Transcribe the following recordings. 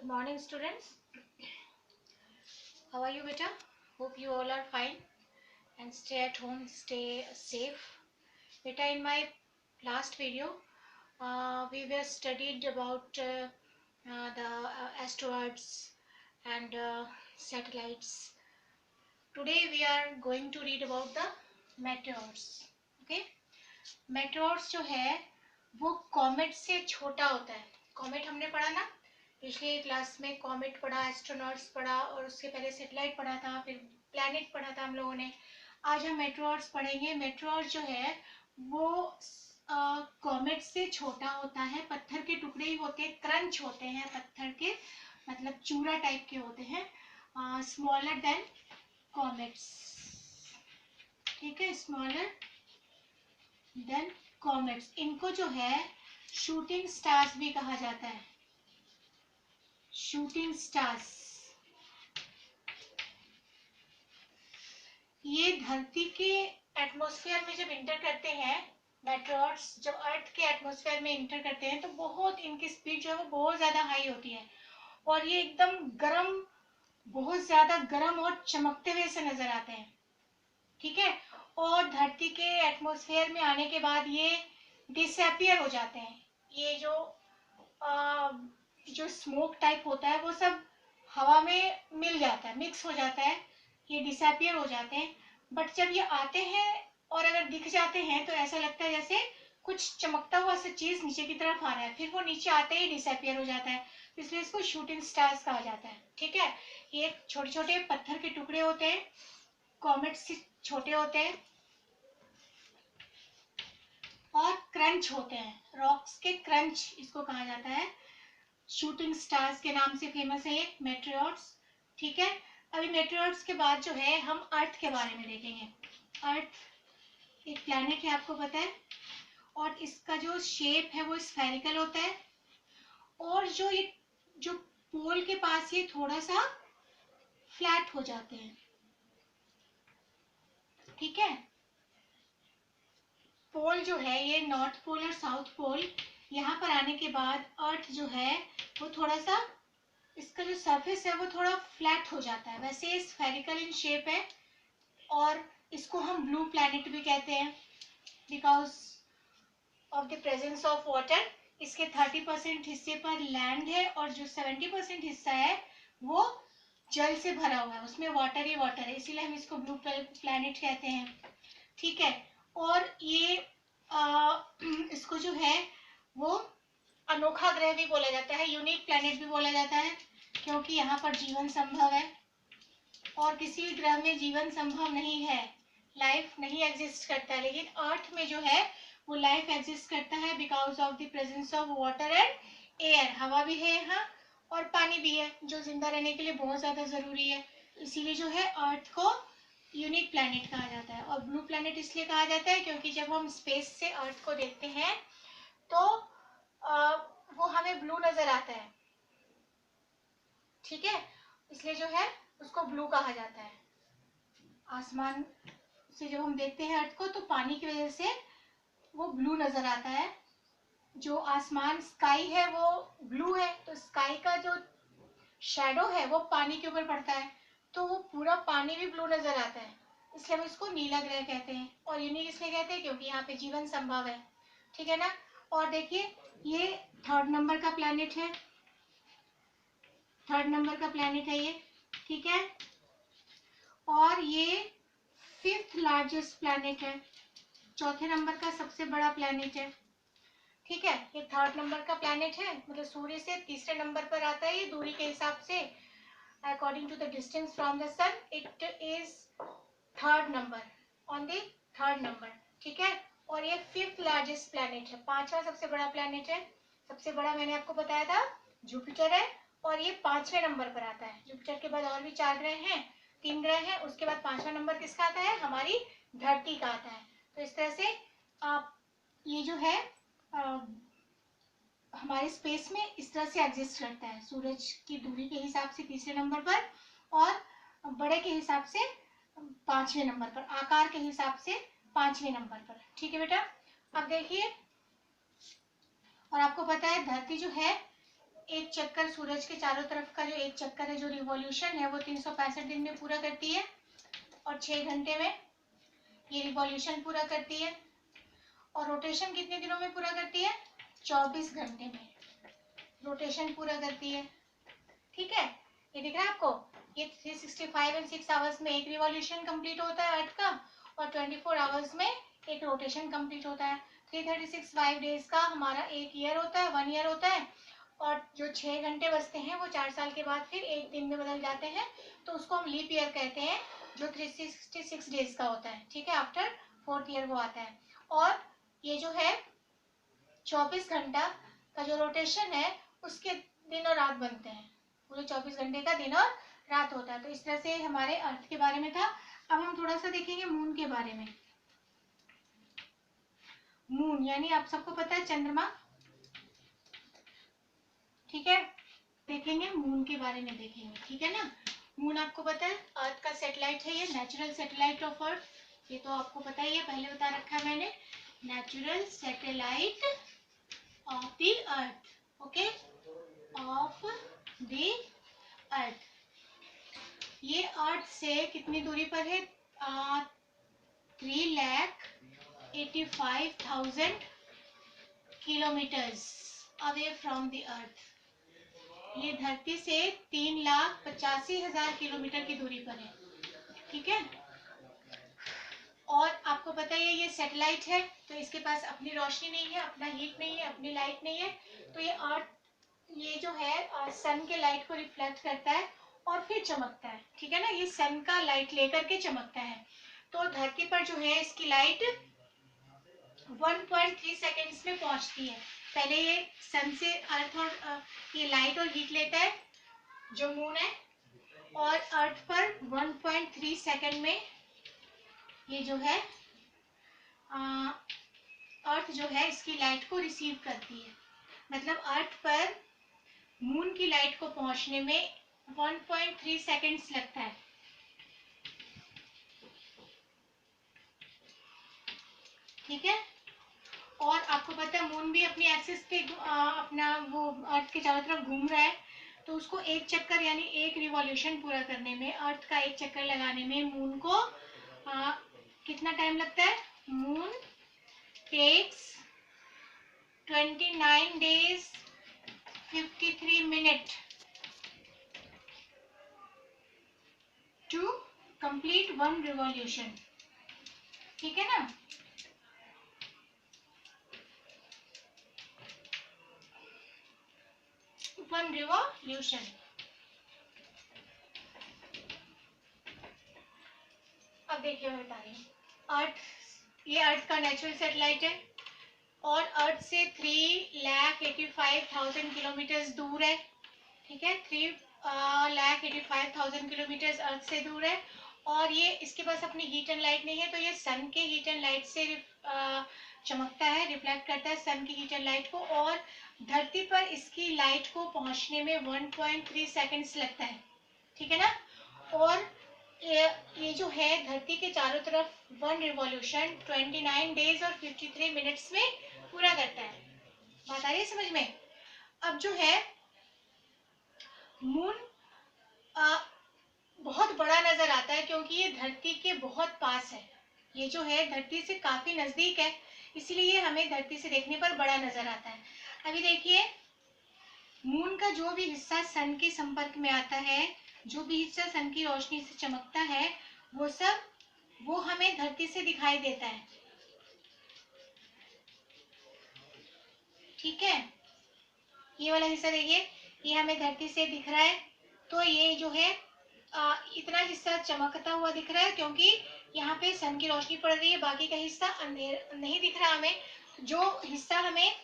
morning, students. How are you, beta? Hope you all are fine and stay at home, stay safe. Beta, in my last video, we were studied about the asteroids and satellites. Today we are going to read about the meteors. Okay, meteors जो है वो comet से छोटा होता है. Comet हमने पढ़ा ना पिछले क्लास में. कॉमेट पढ़ा, एस्ट्रोनॉट्स पढ़ा और उसके पहले सैटेलाइट पढ़ा था, फिर प्लैनेट पढ़ा था हम लोगों ने. आज हम मेट्रोर्स पढ़ेंगे. मेट्रोर्स जो है वो कॉमेट से छोटा होता है, पत्थर के टुकड़े ही होते हैं, क्रंच होते हैं पत्थर के, मतलब चूरा टाइप के होते हैं, स्मॉलर देन कॉमेट्स. ठीक है, स्मॉलर देन कॉमेट्स. इनको जो है शूटिंग स्टार्स भी कहा जाता है. Shooting stars. ये धरती के एटमॉस्फेयर में जब इंटर करते हैं, मेट्रोर्स जब अर्थ के एटमॉस्फेयर में इंटर करते हैं तो बहुत इनकी स्पीड जो है वो बहुत ज्यादा हाई होती है और ये एकदम गर्म, बहुत ज्यादा गर्म और चमकते हुए से नजर आते हैं. ठीक है, और धरती के एटमॉस्फेयर में आने के बाद ये डिसअपियर हो जाते हैं. ये जो स्मोक टाइप होता है वो सब हवा में मिल जाता है, मिक्स हो जाता है, ये डिसअपियर हो जाते हैं. बट जब ये आते हैं और अगर दिख जाते हैं तो ऐसा लगता है जैसे कुछ चमकता हुआ सा चीज नीचे की तरफ आ रहा है, फिर वो नीचे आते ही डिसअपियर हो जाता है. इसलिए इसको शूटिंग स्टार्स कहा जाता है. ठीक है, ये छोटे छोटे पत्थर के टुकड़े होते हैं, कॉमेट से छोटे होते हैं और क्रंच होते हैं. रॉक्स के क्रंच इसको कहा जाता है. शूटिंग स्टार्स के नाम से फेमस है ये मेट्रोर्स. ठीक है, अभी मेट्रोर्स के बाद जो है हम अर्थ के बारे में देखेंगे. अर्थ एक प्लैनेट है, आपको पता है, और इसका जो शेप है वो स्फेरिकल होता है और जो पोल के पास ये थोड़ा सा फ्लैट हो जाते हैं. ठीक है, पोल जो है ये नॉर्थ पोल और साउथ पोल, यहाँ पर आने के बाद अर्थ जो है वो थोड़ा सा, इसका जो सरफेस है वो थोड़ा फ्लैट हो जाता है. वैसे ये स्फेरिकल इन शेप है और इसको हम ब्लू प्लैनेट भी कहते हैं because of the presence of water. इसके 30% हिस्से पर लैंड है और जो 70% हिस्सा है वो जल से भरा हुआ है, उसमें वाटर ही वाटर है, इसीलिए हम इसको ब्लू प्लैनेट कहते हैं. ठीक है, और ये इसको जो है वो अनोखा ग्रह भी बोला जाता है, यूनिक प्लैनेट भी बोला जाता है, क्योंकि यहाँ पर जीवन संभव है और किसी भी ग्रह में जीवन संभव नहीं है, लाइफ नहीं एग्जिस्ट करता है. लेकिन अर्थ में जो है वो लाइफ एग्जिस्ट करता है because of the presence of water and air. हवा भी है यहाँ और पानी भी है जो जिंदा रहने के लिए बहुत ज्यादा जरूरी है. इसीलिए जो है अर्थ को यूनिक प्लैनेट कहा जाता है. और ब्लू प्लैनेट इसलिए कहा जाता है क्योंकि जब हम स्पेस से अर्थ को देखते हैं तो वो हमें ब्लू नजर आता है. ठीक है, इसलिए जो है उसको ब्लू कहा जाता है. आसमान से जब हम देखते हैं अर्थ को तो पानी की वजह से वो ब्लू नजर आता है. जो आसमान स्काई है वो ब्लू है तो स्काई का जो शैडो है वो पानी के ऊपर पड़ता है तो वो पूरा पानी भी ब्लू नजर आता है. इसलिए हम इसको नीला ग्रह कहते हैं. और यूनिक इसलिए कहते हैं क्योंकि यहाँ पे जीवन संभव है. ठीक है ना. और देखिए ये 3rd नंबर का प्लैनेट है, 3rd नंबर का प्लैनेट है ये. ठीक है, और ये 5th लार्जेस्ट प्लैनेट है, 4थे नंबर का सबसे बड़ा प्लैनेट है. ठीक है, ये 3rd नंबर का प्लैनेट है, मतलब सूर्य से 3रे नंबर पर आता है ये दूरी के हिसाब से. According to the distance from the sun it is 3rd number, on the 3rd number. ठीक है, और ये 5th लार्जेस्ट प्लैनेट है, 5वां सबसे बड़ा प्लैनेट है. सबसे बड़ा मैंने आपको बताया था जुपिटर है और ये 5वें नंबर पर आता है. जुपिटर के बाद और भी 4 ग्रह हैं, 3 ग्रह हैं, उसके बाद 5वां नंबर किसका आता है, हमारी धरती का आता है. तो इस तरह से आप ये जो है हमारे स्पेस में इस तरह से एग्जिस्ट करता है. सूरज की दूरी के हिसाब से 3रे नंबर पर और बड़े के हिसाब से 5वें नंबर पर, आकार के हिसाब से 5वें नंबर पर. ठीक है बेटा, अब देखिए, और आपको पता है धरती जो है एक चक्कर सूरज के चारों तरफ का जो एक चक्कर है, जो रिवॉल्यूशन है, वो 365 दिन में पूरा करती है और 6 घंटे में ये रिवॉल्यूशन पूरा करती है। और रोटेशन कितने दिनों में पूरा करती है? 24 घंटे में रोटेशन पूरा करती है। ठीक है, ये दिख रहा है आपको? ये 365 एंड 6 आवर्स में एक रिवॉल्यूशन कंप्लीट होता है अर्थ का, और 24 आवर्स में एक रोटेशन कंप्लीट होता है। 336 5 डेज का हमारा एक ईयर होता है, 1 ईयर होता है। और जो 6 घंटे बचते हैं वो 4 साल के बाद फिर एक दिन में बदल जाते हैं, तो उसको हम लीप ईयर कहते हैं, जो 366 डेज का होता है। ठीक है, आफ्टर 4th ईयर वो आता है। और ये जो है 24 घंटा का जो रोटेशन है, उसके दिन और रात बनते हैं। पूरे 24 घंटे का दिन और रात होता है। तो इस तरह से हमारे अर्थ के बारे में था। अब हम थोड़ा सा देखेंगे मून के बारे में। मून यानी आप सबको पता है चंद्रमा, ठीक है। देखेंगे मून के बारे में देखेंगे, ठीक है ना। मून आपको पता है अर्थ का सैटेलाइट है, ये नेचुरल सैटेलाइट ऑफ अर्थ। ये तो आपको पता ही है, पहले बता रखा है मैंने, natural satellite of the earth. Okay, of the earth. ये अर्थ से कितनी दूरी पर है? 3,85,000 kilometres away from the earth. ये धरती से 3,85,000 किलोमीटर की दूरी पर है, ठीक है। और आपको पता ही है ये सैटेलाइट है, तो इसके पास अपनी रोशनी नहीं है, अपना हीट नहीं है, अपनी लाइट नहीं है। तो ये अर्थ, ये जो है सन के लाइट को रिफ्लेक्ट करता है और फिर चमकता है, ठीक है ना। ये सन का लाइट लेकर के चमकता है। तो धरती पर जो है इसकी लाइट 1.3 सेकेंड्स में पहुंचती है। पहले ये सन से अर्थ और ये लाइट और हीट लेता है जो मून है, और अर्थ पर 1.3 सेकेंड में ये जो है अर्थ जो है इसकी लाइट को रिसीव करती है। मतलब अर्थ पर मून की लाइट को पहुंचने में 1.3 सेकेंड्स लगता है, ठीक है। और आपको पता है मून भी अपनी एक्सिस पे अपना वो अर्थ के चारों तरफ घूम रहा है, तो उसको एक चक्कर यानी एक रिवॉल्यूशन पूरा करने में, अर्थ का एक चक्कर लगाने में मून को कितना टाइम लगता है? Moon takes 29 days 53 minutes to complete 1 revolution, ठीक है ना। One revolution. अब देखिए मैं बता रही हूँ, अर्थ, ये अर्थ का नेचुरल सैटेलाइट है और अर्थ से 3,85,000 किलोमीटर दूर है, ठीक है। 3,85,000 किलोमीटर अर्थ से दूर है। और ये इसके पास अपनी हीट एंड लाइट नहीं है, तो ये सन के हीट एंड लाइट से चमकता है, रिफ्लेक्ट करता है सन की हीट एंड लाइट को। और धरती पर इसकी लाइट को पहुंचने में 1.3 सेकेंड्स लगता है, ठीक है ना। और ये जो है धरती के चारों तरफ 1 रिवॉल्यूशन 29 डेज और 53 मिनट्स में पूरा करता है। बात आ रही है समझ में? अब जो है मून बहुत बड़ा नजर आता है क्योंकि ये धरती के बहुत पास है। ये जो है धरती से काफी नजदीक है, इसलिए हमें धरती से देखने पर बड़ा नजर आता है। अभी देखिए, मून का जो भी हिस्सा सन के संपर्क में आता है, जो भी हिस्सा सन की रोशनी से चमकता है, वो हमें धरती से दिखाई देता है, ठीक है। ये वाला हिस्सा देखिए, ये हमें धरती से दिख रहा है, तो ये जो है इतना हिस्सा चमकता हुआ दिख रहा है क्योंकि यहाँ पे सन की रोशनी पड़ रही है, बाकी का हिस्सा अंधेर नहीं दिख रहा हमें। जो हिस्सा हमें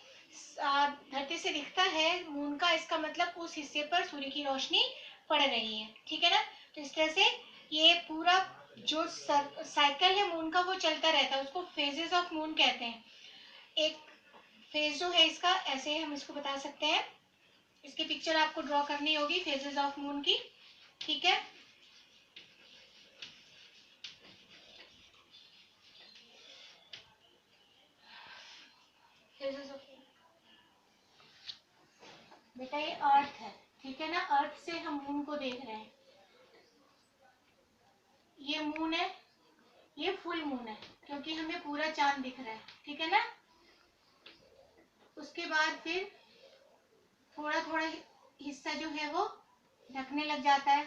धरती से दिखता है मून का, इसका मतलब उस हिस्से पर सूर्य की रोशनी पड़ रही है, ठीक है ना। तो इस तरह से ये पूरा जो साइकिल है मून का वो चलता रहता है, उसको फेजेस ऑफ मून कहते हैं। एक फेज जो है इसका, ऐसे हम इसको बता सकते हैं, इसकी पिक्चर आपको ड्रॉ करनी होगी फेजेस ऑफ मून की, ठीक है। फेजेस ऑफ मून, बेटा ये अर्थ है, ठीक है ना, अर्थ से हम मून को देख रहे हैं। ये मून है, ये फुल मून है, क्योंकि हमें पूरा चांद दिख रहा है, ठीक है ना। उसके बाद फिर थोड़ा थोड़ा हिस्सा जो है वो ढकने लग जाता है।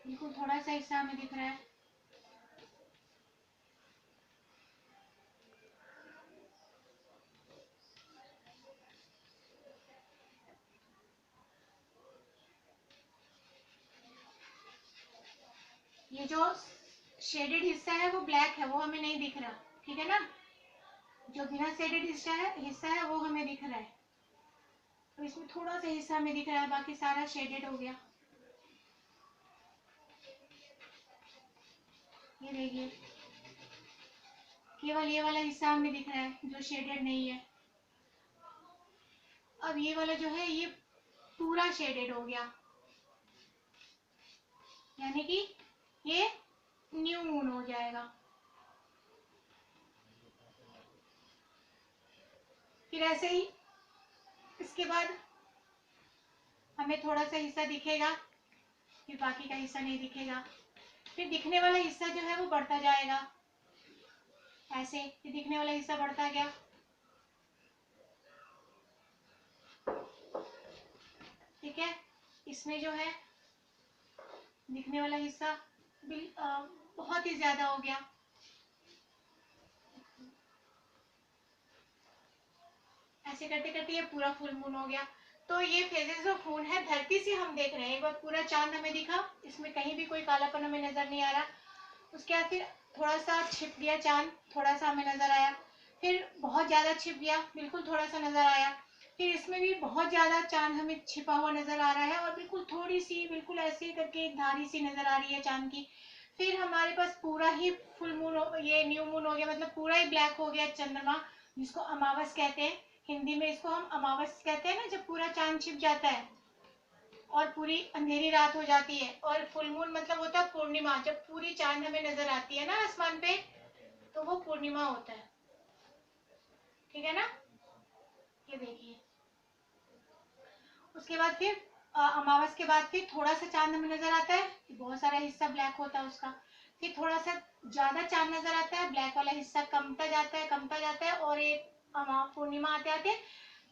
बिल्कुल थोड़ा सा हिस्सा हमें दिख रहा है। ये जो शेडेड हिस्सा है वो ब्लैक है, वो हमें नहीं दिख रहा, ठीक है ना। जो बिना शेडेड हिस्सा है वो हमें दिख रहा है। तो इसमें थोड़ा सा हिस्सा हमें दिख रहा है, बाकी सारा शेडेड हो गया। ये देखिए, केवल ये वाला हिस्सा हमें दिख रहा है जो शेडेड नहीं है। अब ये वाला जो है ये पूरा शेडेड हो गया, यानी कि ये न्यू मून हो जाएगा। फिर ऐसे ही इसके बाद हमें थोड़ा सा हिस्सा दिखेगा, फिर बाकी का हिस्सा नहीं दिखेगा। फिर दिखने वाला हिस्सा जो है वो बढ़ता जाएगा, ऐसे ये दिखने वाला हिस्सा बढ़ता गया। ठीक है, इसमें जो है दिखने वाला हिस्सा बहुत ही ज्यादा हो गया। ऐसे करते करते ये पूरा फुल मून हो गया। तो ये फेजेस ऑफ मून है, धरती से हम देख रहे हैं। एक बार पूरा चांद हमें दिखा, इसमें कहीं भी कोई कालापन हमें नजर नहीं आ रहा। उसके बाद फिर थोड़ा सा छिप गया चांद, थोड़ा सा हमें नजर आया। फिर बहुत ज्यादा छिप गया, बिल्कुल थोड़ा सा नजर आया। फिर इसमें भी बहुत ज्यादा चांद हमें छिपा हुआ नजर आ रहा है, और बिल्कुल थोड़ी सी, बिल्कुल ऐसे करके एक धारी सी नजर आ रही है चांद की। फिर हमारे पास पूरा ही फुल मून, ये न्यू मून हो गया, मतलब पूरा ही ब्लैक हो गया चंद्रमा, जिसको अमावस कहते हैं। हिंदी में इसको हम अमावस कहते हैं ना, जब पूरा चांद छिप जाता है और पूरी अंधेरी रात हो जाती है। और फुल मून मतलब होता है पूर्णिमा, जब पूरी चांद हमें नजर आती है ना आसमान पे, तो वो पूर्णिमा होता है, ठीक है ना। ये देखिए, उसके बाद फिर अमावस के बाद फिर थोड़ा सा चांद हमें नजर आता है, बहुत सारा हिस्सा ब्लैक होता है उसका। फिर थोड़ा सा ज्यादा चांद नजर आता है, ब्लैक वाला हिस्सा कमता जाता है, कमता जाता है, और एक पूर्णिमा आते आते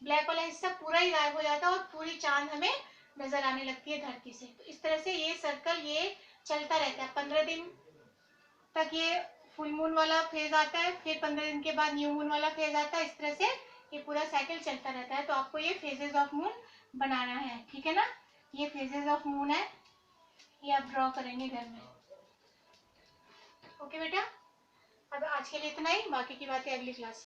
ब्लैक वाला हिस्सा पूरा ही गायब हो जाता है, और पूरी चांद हमें नजर आने लगती है धरती से। तो इस तरह से ये सर्कल ये चलता रहता है 15 दिन तक। ये फुल मून वाला फेज आता है, फिर 15 दिन के बाद न्यू मून वाला फेज आता है। इस तरह से ये पूरा साइकिल चलता रहता है। तो आपको ये फेजेस ऑफ मून बनाना है, ठीक है ना। ये फेजेस ऑफ मून है, ये आप ड्रॉ करेंगे घर में। ओके बेटा, अब आज के लिए इतना ही, बाकी की बातें अगली क्लास।